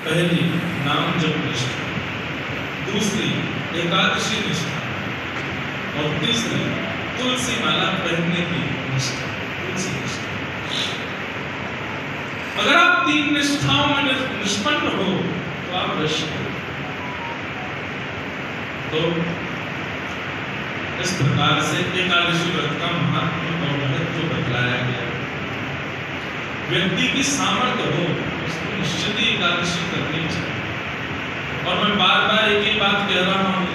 पहली नाम जप निष्ठा, दूसरी एकादशी निष्ठा और तीसरी तुलसी माला पहनने की निष्ठा, तुलसी निष्ठा। अगर आप तीन निष्ठाओं में निष्पन्न हो तो आप ऋषि हो। तो इस प्रकार से एकादशी व्रत का महत्व और महत्व बतलाया गया। व्यक्ति की सामर्थ्य हो उसको निश्चित ही एकादशी करनी चाहिए। और मैं बार बार एक ही बात कह रहा हूं,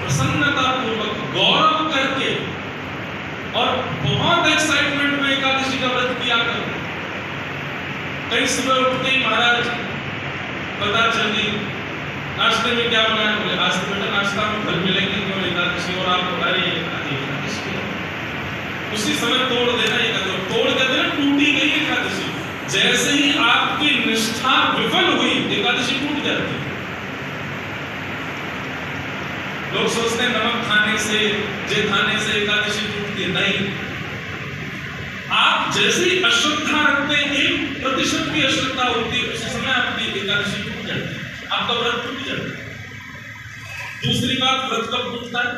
प्रसन्नता पूर्वक गौरव करके और बहुत एक्साइटमेंट में एकादशी का व्रत किया करो। कई सुबह उठते ही महाराज पता चली नाश्ते में क्या बनाया, बोले आज तो बेटा नाश्ता में फल मिलेंगे क्यों एकादशी, और आप बता रही एकादशी। उसी समय तोड़ देना एकादशी, तोड़ के देना, टूटी गई एकादशी। जैसे ही आपकी निष्ठा विफल हुई एकादशी टूट जाती है। लोग सोचते हैं नमक खाने से, जे खाने से एकादशी टूटती है। नहीं, आप जैसे ही अश्रद्धा रखते हैं, 1% की अश्रद्धा होती है, उसी समय आपकी एकादशी टूट जाती है, आपका व्रत टूट जाता है। दूसरी बात, व्रत कब टूटता है?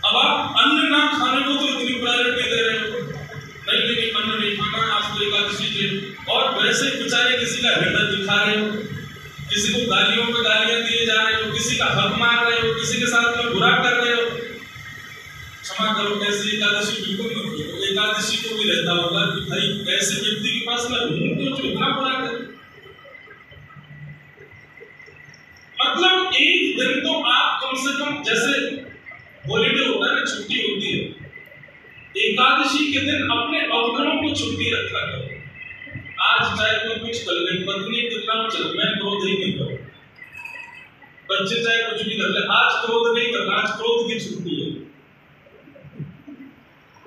अब आप अन्न ना खाने को तो इतनी प्रायोरिटी दे रहे हो, नहीं लेकिन अन्न नहीं खाना, आज तो एकादशी के, और वैसे बेचारे किसी का हृदय दिखा रहे हो, किसी को गालियों पे गालियां दिए जा रहे हो, किसी का हक मार रहे हो, किसी के साथ में बुरा कर रहे हो। क्षमा करो, ऐसी एकादशी बिल्कुल मत करो। एकादशी को भी रहता होगा कि भाई ऐसे व्यक्ति के पास मैं हूं तो जो इतना बुरा करे। मतलब एक दिन तो आप कम से कम, जैसे हॉलीडे होता है ना, छुट्टी होती है, एकादशी के दिन अपने अवगुणों को छुट्टी रखा करो। आज चाहे कोई कुछ कर ले, पत्नी कितना चल, मैं क्रोध ही नहीं करूं, बच्चे चाहे कुछ भी कर ले, आज क्रोध नहीं करना, आज क्रोध की छुट्टी है।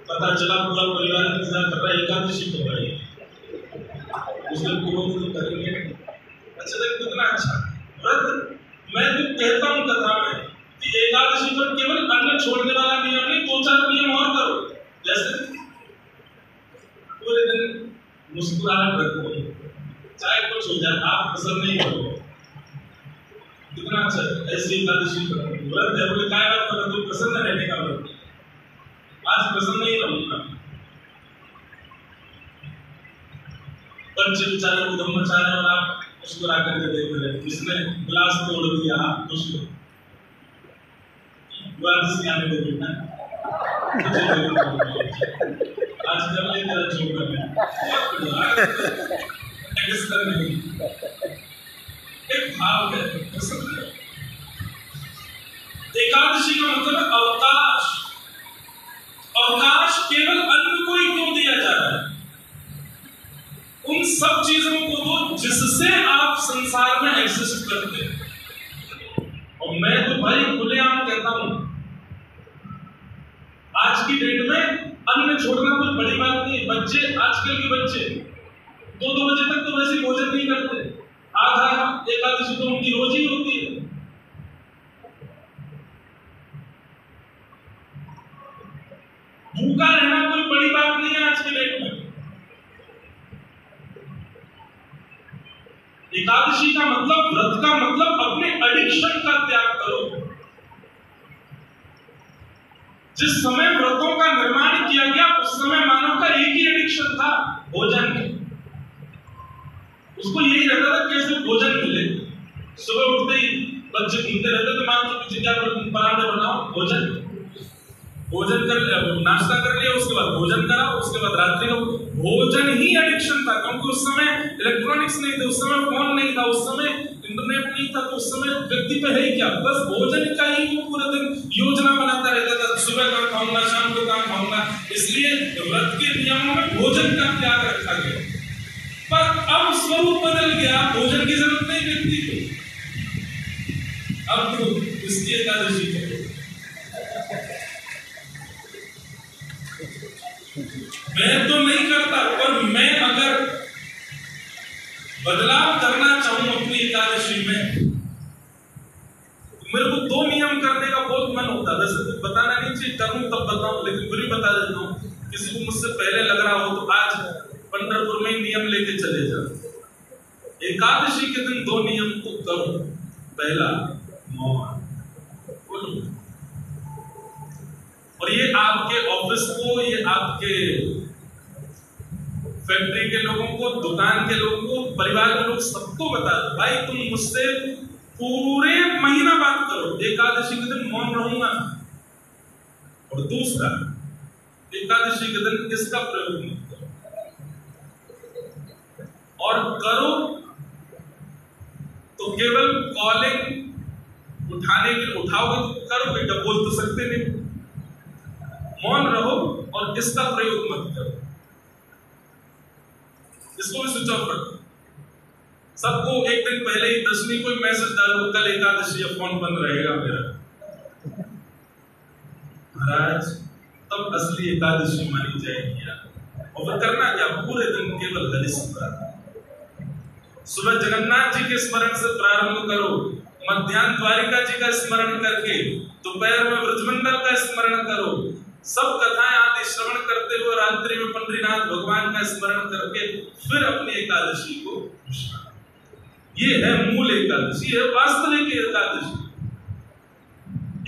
पता चला पूरा परिवार इंतजार कर रहा है, एकादशी को भाई उसने क्रोध तो करेंगे। अच्छा देख कितना अच्छा व्रत। मैं तो कहता हूँ कथा में कि एकादशी पर केवल अन्न छोड़ने वाला नियम नहीं, 2-4 नियम और करो। जैसे पूरे दिन मुस्कुराहट रखो, चाहे कुछ हो जाए, आप पसंद नहीं करो, कितना अच्छा। ऐसी एकादशी करो, व्रत है, बोले क्या बात करो, तो प्रसन्न रहने का व्रत। आज प्रसन्न नहीं रहूंगा, बच्चे बेचारे उधम मचा रहे और आप मुस्कुरा करके देख रहे हैं, जिसने गिलास तोड़ दिया आप खुश हो, आने दे बेटा आज कर ले तेरा छोड़ एक भाव है। एकादशी का मतलब अवकाश। अवकाश केवल अन्न को ही क्यों दिया जा रहा है? उन सब चीजों को दो जिससे आप संसार में एग्जिस्ट करते हैं। और मैं तो भाई खुलेआम कहता हूं, आज की डेट में अन्न छोड़ना कोई बड़ी बात नहीं है। बच्चे, आजकल के बच्चे 2-2 बजे तक तो वैसे भोजन नहीं करते, आधा एकादशी तो उनकी रोज ही होती है। भूखा रहना कोई बड़ी बात नहीं है आज के डेट में। एकादशी का मतलब, व्रत का मतलब अपने एडिक्शन का त्याग करो। जिस समय व्रतों का निर्माण किया गया उस समय मानव का एक ही एडिक्शन था, भोजन। उसको यही रहता था कैसे भोजन मिले। सुबह उठते ही बच्चे घूमते रहते थे, मां के पीछे क्या पराठे बनाओ, भोजन कर लिया, नाश्ता कर लिया, उसके बाद भोजन करा, उसके बाद रात्रि का भोजन ही एडिक्शन था। क्योंकि उस समय इलेक्ट्रॉनिक्स नहीं थे, उस समय फोन नहीं था, उस समय इंटरनेट नहीं था, तो उस समय व्यक्ति पे है ही क्या, बस भोजन का ही वो पूरे दिन योजना बनाता रहता था, सुबह का खाऊंगा, शाम को काम खाऊंगा। इसलिए व्रत के नियमों में भोजन का त्याग रखा गया। पर अब स्वरूप बदल गया, भोजन की जरूरत नहीं व्यक्ति को। अब तो इसकी एकादशी करो। मैं तो नहीं करता, पर मैं अगर बदलाव करना चाहूं अपनी एकादशी में, तो मेरे को 2 नियम करने का बहुत मन होता है। वैसे तो बताना नहीं चाहिए, करूं तब बताऊं, लेकिन फिर भी बता देता हूं। किसी को मुझसे पहले लग रहा हो तो आज पंढरपुर में ही नियम लेके चले जाओ। एकादशी के दिन 2 नियम को करो। पहला, मौन बोलो। और ये आपके ऑफिस को, ये आपके फैक्ट्री के लोगों को, दुकान के लोगों को, परिवार के लोग सबको बता दो, भाई तुम मुझसे पूरे महीना बात करो, एकादशी के दिन मौन रहूंगा। और दूसरा, एकादशी के दिन इसका प्रयोग मत करो, और करो तो केवल कॉलिंग उठाने के उठाओगे तो करो, बेटा बोल तो सकते नहीं। मौन रहो और इसका प्रयोग मत करो, इसको भी स्विच ऑफ रखो। सबको एक दिन पहले ही 10वीं को मैसेज डालो, कल एकादशी है, फोन बंद रहेगा मेरा। महाराज तब असली एकादशी मानी जाएगी यार। और वह करना क्या, पूरे दिन केवल हरि स्मरण। सुबह जगन्नाथ जी के स्मरण से प्रारंभ करो, मध्याह्न द्वारिका जी का स्मरण करके, दोपहर में ब्रजमंडल का स्मरण करो, सब कथाएं आदि श्रवण करते हुए रात्रि में पंडरीनाथ भगवान का स्मरण करके फिर अपनी एकादशी को विश्राम। ये है मूल एकादशी, है वास्तविक एकादशी।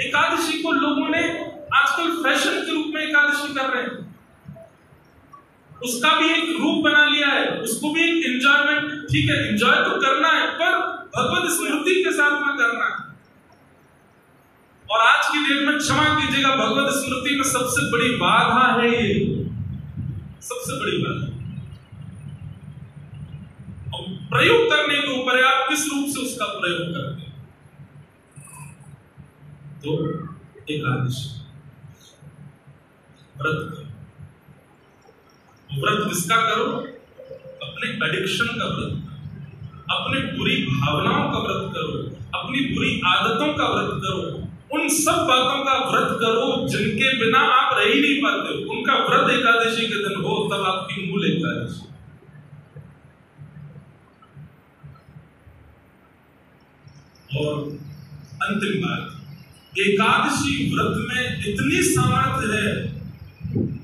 एकादशी को लोगों ने आजकल फैशन के रूप में एकादशी कर रहे हैं, उसका भी एक रूप बना लिया है, उसको भी एक एंजॉयमेंट। ठीक है, एंजॉय तो करना है, पर भगवत स्मृति के साथ में करना है। और आज की डेट में क्षमा कीजिएगा, भगवत स्मृति में सबसे बड़ी बाधा है ये, सबसे बड़ी बाधा। और प्रयोग करने के ऊपर है, आप किस रूप से उसका प्रयोग करते हैं। तो एकादशी व्रत करो। व्रत किसका करो, अपने एडिक्शन का व्रत करो, अपने बुरी भावनाओं का व्रत करो, अपनी बुरी आदतों का व्रत करो, उन सब बातों का व्रत करो जिनके बिना आप रह ही नहीं पाते हो। उनका व्रत एकादशी के दिन हो, तब आपकी मूल एकादशी। और अंतिम बात, एकादशी व्रत में इतनी सामर्थ्य है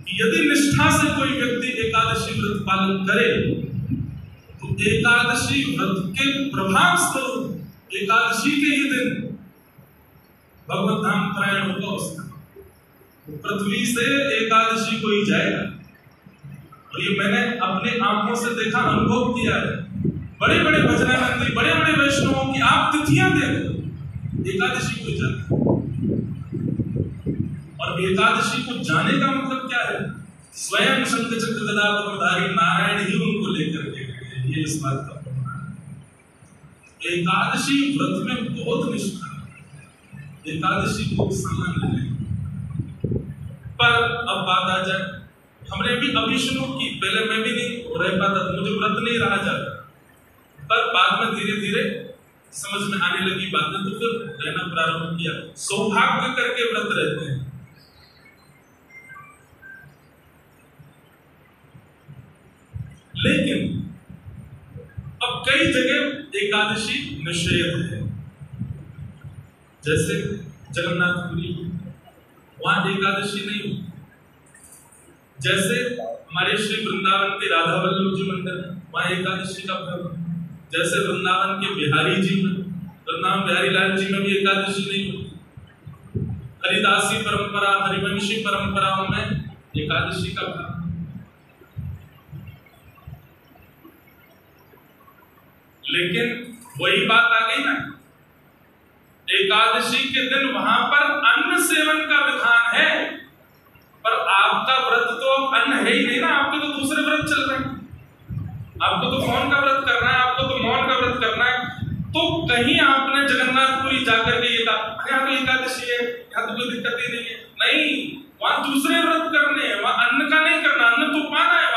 कि यदि निष्ठा से कोई व्यक्ति एकादशी व्रत पालन करे तो एकादशी व्रत के प्रभाव स्वरूप एकादशी के ही दिन भगवत धाम प्रयाण होगा उसका। पृथ्वी से एकादशी को ही जाएगा। और ये मैंने अपने आंखों से देखा, अनुभव किया है। बड़े बड़े भजनानंदी, बड़े बड़े वैष्णवों की आप तिथियां देखो, एकादशी को जाते। और एकादशी को जाने का मतलब क्या है, स्वयं शंख चक्र गदा पद्मधारी नारायण ही उनको लेकर के गए, ये इस बात का प्रमाण है। एकादशी व्रत में बहुत निष्ठा, एकादशी को सामान्य नहीं। पर अब बात आ जाए, हमने भी अभी शुरू की, पहले मैं भी नहीं रह पाता, मुझे व्रत नहीं रहा जाता, पर बाद में धीरे धीरे समझ में आने लगी बातें, तो फिर रहना प्रारंभ किया। सौभाग्य करके व्रत रहते हैं। लेकिन अब कई जगह एकादशी निषेध है, जैसे जगन्नाथपुरी, वहां एकादशी नहीं होती। जैसे हमारे श्री वृंदावन के राधा वल्लभ जी मंदिर, वहां एकादशी का पर्व। जैसे वृंदावन के बिहारी जी में, वृंदावन बिहारी लाल जी में भी एकादशी नहीं होती। हरिदासी परंपरा, हरिवंशी परंपराओं में एकादशी का पर्व। लेकिन वही बात आ गई ना, एकादशी के दिन वहां पर अन्न सेवन का विधान है, पर आपका व्रत तो अन्न है ही नहीं ना, आपके तो दूसरे व्रत चल रहे हैं। आपको तो मौन का व्रत करना है, आपको तो मौन का व्रत करना है। तो कहीं आपने जगन्नाथपुरी जाकर के ये कहा यहाँ तो एकादशी है, यहाँ तो कोई दिक्कत ही नहीं है, नहीं, वहां दूसरे व्रत करने हैं, वहां अन्न का नहीं करना। अन्न तो पाना है,